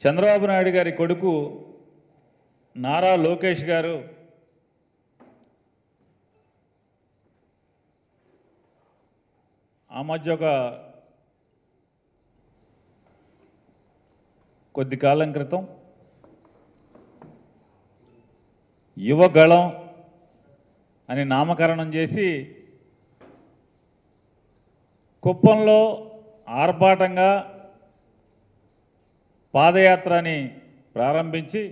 చంద్రబాబు నాయుడు గారి కొడుకు నారా లోకేష్ గారు ఆ మధ్య కొద్ది కాలం క్రితం యువగళం అని నామకరణం చేసి కుప్పంలో ఆర్భాటంగా పాదయాత్రని ప్రారంభించి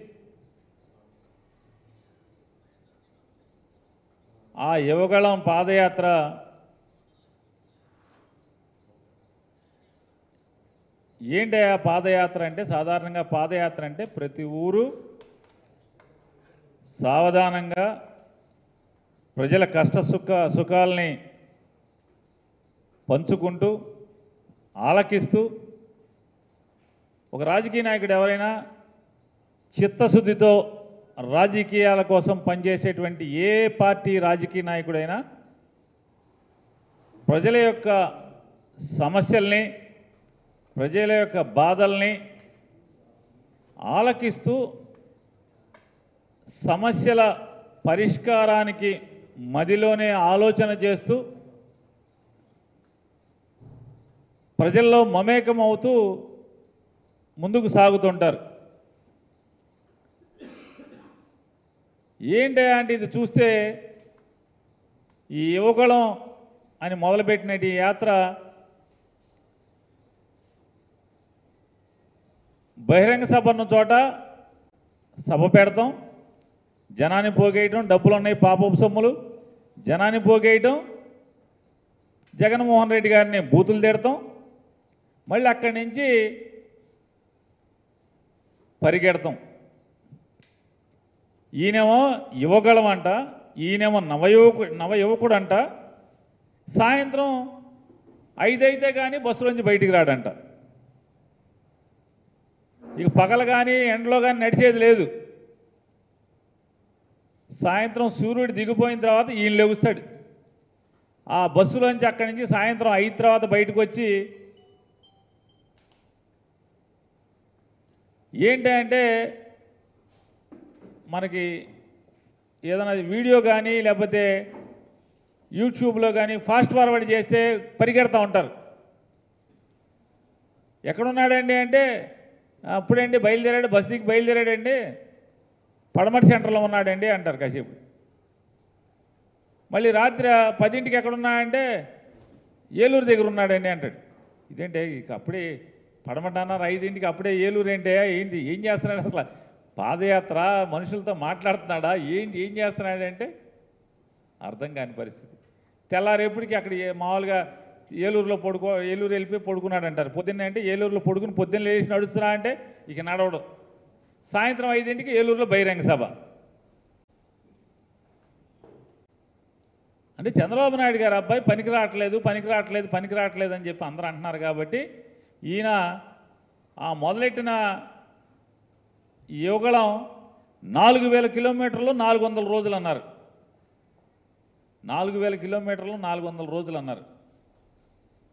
ఆ యువగళం పాదయాత్ర ఏంటి ఆ పాదయాత్ర అంటే సాధారణంగా పాదయాత్ర అంటే ప్రతి ఊరు సావధానంగా ప్రజల కష్ట సుఖాలని పంచుకుంటూ ఆలకిస్తూ ఒక రాజకీయ నాయకుడు ఎవరైనా చిత్తశుద్ధితో రాజకీయాల కోసం పనిచేసేటువంటి ఏ పార్టీ రాజకీయ నాయకుడైనా ప్రజల యొక్క సమస్యల్ని ప్రజల యొక్క బాధల్ని ఆలకిస్తూ సమస్యల పరిష్కారానికి మదిలోనే ఆలోచన చేస్తూ ప్రజల్లో మమేకం అవుతూ ముందుకు సాగుతుంటారు. ఏంటి అంటే ఇది చూస్తే ఈ యువగళం అని మొదలుపెట్టిన ఈ యాత్ర బహిరంగ సభ ఉన్న చోట సభ పెడతాం, జనాన్ని పోగేయటం, డబ్బులు ఉన్నాయి పాపపు సొమ్ములు, జనాన్ని పోగేయటం, జగన్మోహన్ రెడ్డి గారిని బూతులు తిడతాం, మళ్ళీ అక్కడి నుంచి పరిగెడతాం. ఈయనేమో యువగళం అంట, ఈయనేమో నవయువకుడు అంట, సాయంత్రం 5 అయితే కానీ బస్సులోంచి బయటికి రాడంట. ఇక పగలు కానీ ఎండలో కానీ నడిచేది లేదు. సాయంత్రం సూర్యుడు దిగిపోయిన తర్వాత ఈయన లెగుస్తాడు. ఆ బస్సులోంచి అక్కడి నుంచి సాయంత్రం 5 తర్వాత బయటకు వచ్చి ఏంటంటే మనకి ఏదైనా వీడియో కానీ లేకపోతే యూట్యూబ్లో కానీ ఫాస్ట్ ఫార్వర్డ్ చేస్తే పరిగెడతా ఉంటారు. ఎక్కడున్నాడండి అంటే అప్పుడండి బయలుదేరాడు, బస్ దిగి బయలుదేరాడండి, పడమటి సెంటర్లో ఉన్నాడండి అంటారు కాసేపు. మళ్ళీ రాత్రి 10ంటికి ఎక్కడున్నాడంటే ఏలూరు దగ్గర ఉన్నాడండి అంటాడు. ఇదేంటే ఇక అప్పుడే పడమట అన్నారు, 5ంటికి అప్పుడే ఏలూరు ఏంటి ఏం చేస్తున్నాడు అసలు? పాదయాత్ర మనుషులతో మాట్లాడుతున్నాడా ఏంటి, ఏం చేస్తున్నాడంటే అర్థం కాని పరిస్థితి. తెల్లారేపటికి అక్కడ మామూలుగా ఏలూరు వెళ్ళిపోయి పడుకున్నాడు అంటారు. పొద్దున్నే అంటే ఏలూరులో పడుకుని పొద్దున్న లేచి నడుస్తున్నా అంటే ఇక నడవడం. సాయంత్రం 5ంటికి ఏలూరులో బహిరంగ సభ. అంటే చంద్రబాబు నాయుడు గారు అబ్బాయి పనికి రావట్లేదు అని చెప్పి అందరూ అంటున్నారు. కాబట్టి ఈయన ఆ మొదలెట్టిన యువగళం 4000 కిలోమీటర్లు 400 రోజులు అన్నారు. 4000 కిలోమీటర్లు 400 రోజులు అన్నారు.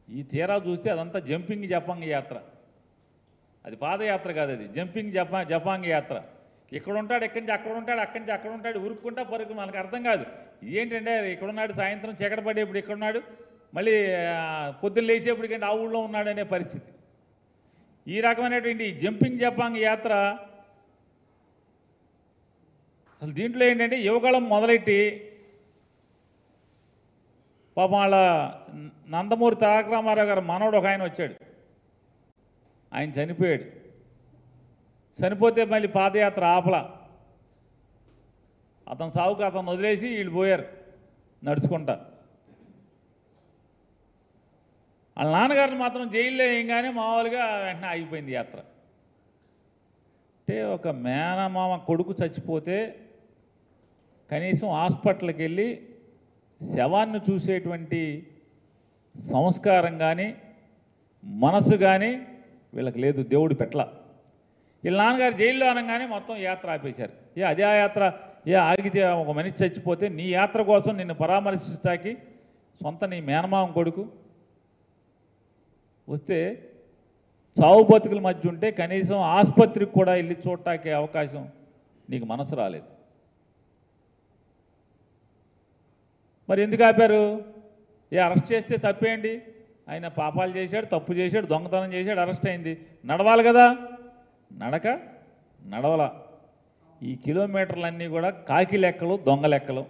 ఈ తీరా చూస్తే అదంతా జంపింగ్ జపాంగ్ యాత్ర. అది పాదయాత్ర కాదు, అది జంపింగ్ జపాంగ్ యాత్ర. ఇక్కడ ఉంటాడు, ఎక్కడి నుంచి అక్కడ ఉంటాడు, అక్కడి నుంచి అక్కడ ఉంటాడు, ఉరుక్కుంటా పరుగు. మనకు అర్థం కాదు ఏంటంటే ఇక్కడున్నాడు, సాయంత్రం చీకటి పడేప్పుడు ఇక్కడున్నాడు, మళ్ళీ పొద్దున్న లేచేప్పటికంటే ఆ ఊళ్ళో ఉన్నాడు అనే పరిస్థితి. ఈ రకమైనటువంటి జంపింగ్ జపాంగ్ యాత్ర అసలు దీంట్లో ఏంటంటే యువగళం మొదలెట్టి పాపం వాళ్ళ నందమూరి తారక రామారావు గారు మనవడు ఒక ఆయన వచ్చాడు, ఆయన చనిపోయాడు. చనిపోతే మళ్ళీ పాదయాత్ర ఆపల. అతను సావుకు అతను వదిలేసి వీళ్ళు పోయారు నడుచుకుంటా. వాళ్ళ నాన్నగారిని మాత్రం జైల్లో వేయంగానే మామూలుగా వెంటనే ఆగిపోయింది యాత్ర. అంటే ఒక మేనమామ కొడుకు చచ్చిపోతే కనీసం హాస్పిటల్కి వెళ్ళి శవాన్ని చూసేటువంటి సంస్కారం కానీ మనసు కానీ వీళ్ళకి లేదు, దేవుడు పెట్ల. వీళ్ళ నాన్నగారు జైల్లో అనగానే మొత్తం యాత్ర ఆపేశారు. అదే ఆ యాత్ర ఆగితే ఒక మనిషి చచ్చిపోతే నీ యాత్ర కోసం నిన్ను పరామర్శించడానికి సొంత నీ మేనమామ కొడుకు వస్తే చావు బతుకుల మధ్య ఉంటే కనీసం ఆసుపత్రికి కూడా వెళ్ళి చూడటానికి అవకాశం నీకు మనసు రాలేదు. మరి ఎందుకు ఆపారు? అరెస్ట్ చేస్తే తప్పేంటి? ఆయన పాపాలు చేశాడు, తప్పు చేశాడు, దొంగతనం చేశాడు, అరెస్ట్ అయింది, నడవాలి కదా. నడవల. ఈ కిలోమీటర్లన్నీ కూడా కాకి లెక్కలు, దొంగ లెక్కలు.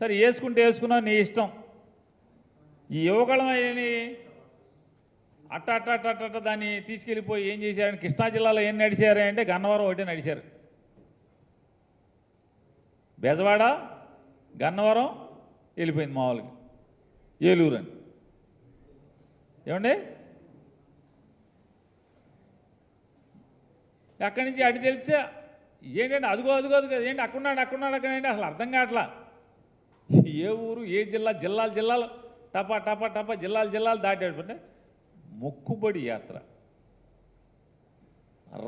సరే వేసుకుంటే వేసుకున్నావు, నీ ఇష్టం. ఈ యువకులం అని అట్ట దాన్ని తీసుకెళ్ళిపోయి ఏం చేశారని కృష్ణా జిల్లాలో ఏం నడిచారు అంటే గన్నవరం ఒకటే నడిచారు. బెజవాడ, గన్నవరం వెళ్ళిపోయింది మామూలుగా, ఏలూరు అని. ఏమండి, అక్కడి నుంచి అటు తెలిస్తే ఏంటంటే అదుగో ఏంటి అక్కడున్నాడు అక్కడంటే అసలు అర్థం కావట్లా. ఏ ఊరు, ఏ జిల్లాలు టపా జిల్లాలు దాటేటంటే మొక్కుబడి యాత్ర,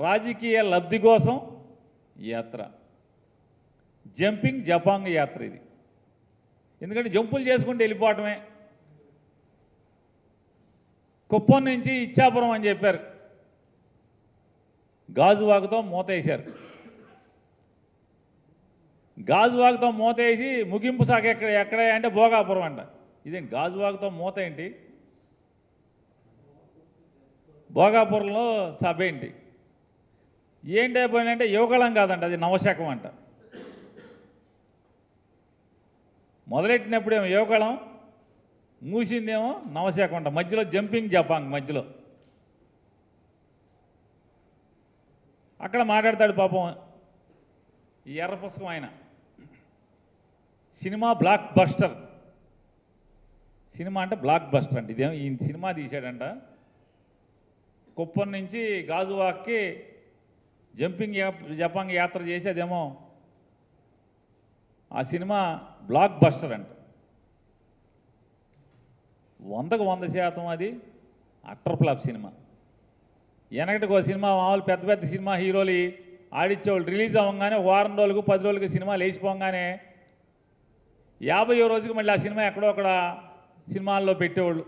రాజకీయ లబ్ధి కోసం యాత్ర, జంపింగ్ జపాంగ్ యాత్ర ఇది. ఎందుకంటే జంపులు చేసుకుంటూ వెళ్ళిపోవటమే. కుప్పం నుంచి ఇచ్చాపురం అని చెప్పారు, గాజువాకతో మూతేశారు. గాజువాకతో మూతేసి ముగింపు శాఖ ఎక్కడ అంటే భోగాపురం అంట. ఇదేంటి గాజువాకతో మూత ఏంటి? భోగాపురంలో సభ ఏంటి? ఏంటి అయిపోయిందంటే యువకులం కాదంట, అది నవశకం అంట. మొదలెట్టినప్పుడేమో యువకులం, మూసిందేమో నవశకం అంట. మధ్యలో జంపింగ్ జపాంగ్ మధ్యలో. అక్కడ మాట్లాడతాడు పాపం ఈ ఎర్ర పుస్తకం ఆయన. సినిమా బ్లాక్ బస్టర్, సినిమా అంటే బ్లాక్ బస్టర్ అంటే ఇదేమో ఈ సినిమా తీశాడంట. కుప్పం నుంచి గాజువాక్కి జంపింగ్ జపాంగ్ యాత్ర చేసి అదేమో ఆ సినిమా బ్లాక్ బస్టర్ అంట. 100కు 100% అది అట్టర్ ఫ్లాప్ సినిమా. వెనకటికి ఒక సినిమా మామూలు పెద్ద సినిమా హీరోలు ఆడిచ్చేవాళ్ళు, రిలీజ్ అవ్వగానే వారం రోజులకు 10 రోజులకి సినిమా లేచిపోగానే 50వ రోజుకి మళ్ళీ ఆ సినిమా ఎక్కడో అక్కడ సినిమాల్లో పెట్టేవాళ్ళు,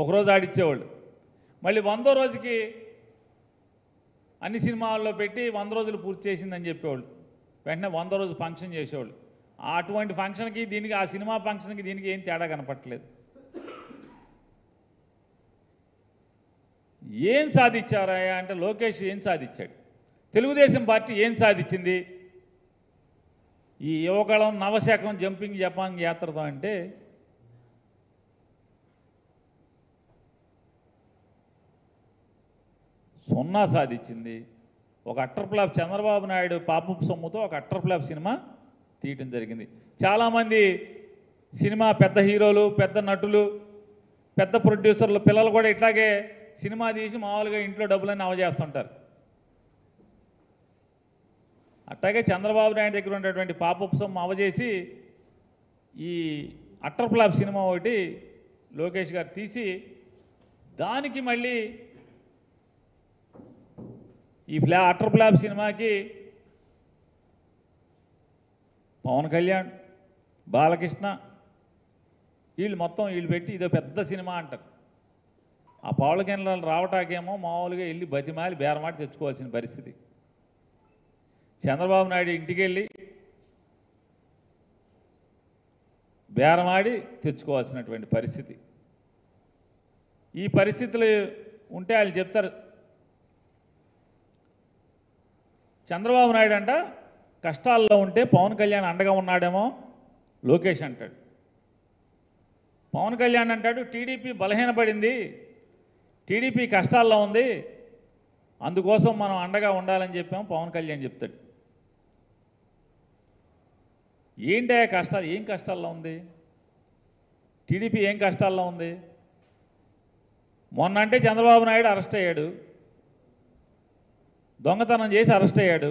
ఒకరోజు ఆడిచ్చేవాళ్ళు. మళ్ళీ 100వ రోజుకి అన్ని సినిమాల్లో పెట్టి 100 రోజులు పూర్తి చేసిందని చెప్పేవాళ్ళు. వెంటనే 100వ రోజు ఫంక్షన్ చేసేవాళ్ళు. అటువంటి ఫంక్షన్కి దీనికి, ఆ సినిమా ఫంక్షన్కి దీనికి ఏం తేడా కనపట్టలేదు. ఏం సాధించారా అంటే లోకేష్ ఏం సాధించాడు? తెలుగుదేశం పార్టీ ఏం సాధించింది ఈ యువకులం నవశకం జంపింగ్ జపాంగ్ యాత్రతో అంటే? సున్నా సాధించింది. ఒక అట్టర్ ఫ్లాప్, చంద్రబాబు నాయుడు పాపపు సొమ్ముతో ఒక అట్టర్ ఫ్లాప్ సినిమా తీయటం జరిగింది. చాలామంది సినిమా పెద్ద హీరోలు, పెద్ద నటులు, పెద్ద ప్రొడ్యూసర్లు పిల్లలు కూడా ఇట్లాగే సినిమా తీసి మామూలుగా ఇంట్లో డబ్బులన్నీ అవజేస్తుంటారు. అట్లాగే చంద్రబాబు నాయుడు దగ్గర ఉన్నటువంటి పాపపు సొమ్ము అవజేసి ఈ అట్టర్ ఫ్లాప్ సినిమా ఒకటి లోకేష్ గారు తీసి దానికి మళ్ళీ ఈ అట్టర్ ఫ్లాప్ సినిమాకి పవన్ కళ్యాణ్, బాలకృష్ణ వీళ్ళు పెట్టి ఇదో పెద్ద సినిమా అంటారు. ఆ పవన్ కళ్యాణ్ రావటాకేమో మామూలుగా వెళ్ళి బతిమాలి బేరమాడి తెచ్చుకోవాల్సిన పరిస్థితి. చంద్రబాబు నాయుడు ఇంటికి వెళ్ళి బేరమాడి తెచ్చుకోవాల్సినటువంటి పరిస్థితి. ఈ పరిస్థితులు ఉంటే వాళ్ళు చెప్తారు, చంద్రబాబు నాయుడు అంట కష్టాల్లో ఉంటే పవన్ కళ్యాణ్ అండగా ఉన్నాడేమో లోకేష్ అంటాడు. పవన్ కళ్యాణ్ అంటాడు టీడీపీ బలహీనపడింది, టీడీపీ కష్టాల్లో ఉంది, అందుకోసం మనం అండగా ఉండాలని చెప్పాము పవన్ కళ్యాణ్ చెప్తాడు. ఏంటి కష్టాలు? ఏం కష్టాల్లో ఉంది టీడీపీ? ఏం కష్టాల్లో ఉంది? మొన్న అంటే చంద్రబాబు నాయుడు అరెస్ట్ అయ్యాడు, దొంగతనం చేసి అరెస్ట్ అయ్యాడు.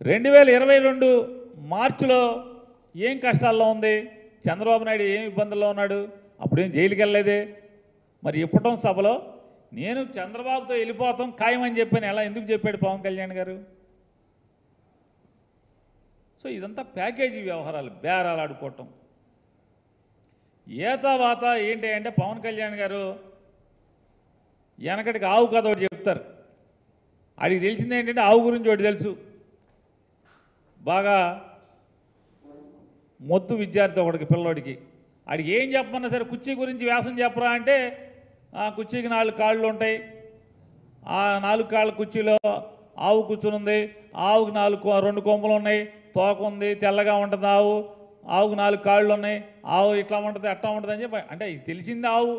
2022 మార్చిలో ఏం కష్టాల్లో ఉంది చంద్రబాబు నాయుడు? ఏం ఇబ్బందుల్లో ఉన్నాడు? అప్పుడేం జైలుకి వెళ్ళలేదే. మరి ఇప్పటం సభలో నేను చంద్రబాబుతో వెళ్ళిపోతాం ఖాయమని చెప్పాను, ఎలా ఎందుకు చెప్పాడు పవన్ కళ్యాణ్ గారు? సో ఇదంతా ప్యాకేజీ వ్యవహారాలు, బేరాలు ఆడుకోవటం. ఏ తర్వాత ఏంటి అంటే పవన్ కళ్యాణ్ గారు వెనకటికి ఆవు కథ ఒకటి చెప్తారు. ఆడికి తెలిసింది ఏంటంటే ఆవు గురించి ఒకటి తెలుసు. బాగా మొద్దు విద్యార్థి ఒకడికి పిల్లోడికి ఆడికి ఏం చెప్పమన్నా సరే కుర్చీ గురించి వ్యాసం చెప్పరా అంటే ఆ కుర్చీకి 4 కాళ్ళు ఉంటాయి, ఆ 4 కాళ్ళ కుర్చీలో ఆవు కూర్చునుంది, ఆవుకి 2 కొమ్ములు ఉన్నాయి, తోక ఉంది, తెల్లగా ఉంటుంది ఆవుకు 4 కాళ్ళు ఉన్నాయి, ఆవు ఇట్లా ఉంటుంది అట్లా ఉంటుంది అని చెప్పి అంటే తెలిసింది ఆవు.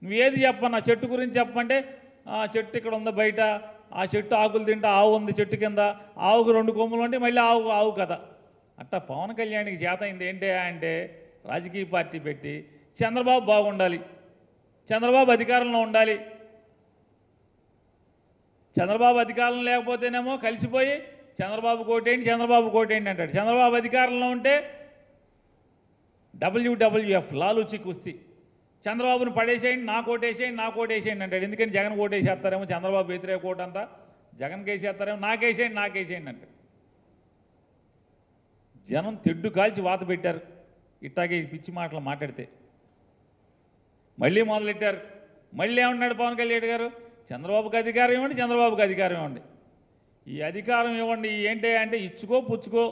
నువ్వేది చెప్పన్నా చెట్టు గురించి చెప్పమంటే ఆ చెట్టు ఇక్కడ ఉంది బయట, ఆ చెట్టు ఆకులు తింటా ఆవు ఉంది చెట్టు కింద, ఆవుకు 2 కొమ్ములు ఉంటే మళ్ళీ ఆవు కదా. అట్టా పవన్ కళ్యాణ్కి చేత అయింది ఏంటి అంటే రాజకీయ పార్టీ పెట్టి చంద్రబాబు బాగుండాలి, చంద్రబాబు అధికారంలో ఉండాలి, చంద్రబాబు అధికారంలో లేకపోతేనేమో కలిసిపోయి చంద్రబాబు కోటేంటి అంటాడు. చంద్రబాబు అధికారంలో ఉంటే WWF లాలూచి కుస్తీ, చంద్రబాబును పడేసేయండి నా కోటేసేయండి అంటాడు. ఎందుకని జగన్ కోటేసేస్తారేమో, చంద్రబాబు వ్యతిరేక కోట అంతా జగన్కి వేసేస్తారేమో, నాకేసేయండి అంటాడు. జనం తెడ్డు కాల్చి వాత పెట్టారు ఇట్టాగే పిచ్చి మాటలు మాట్లాడితే. మళ్ళీ మొదలెట్టారు. మళ్ళీ ఏమన్నాడు పవన్ కళ్యాణ్ గారు, చంద్రబాబుకి అధికారం ఇవ్వండి, ఈ అధికారం ఇవ్వండి ఏంటి అంటే ఇచ్చుకో పుచ్చుకో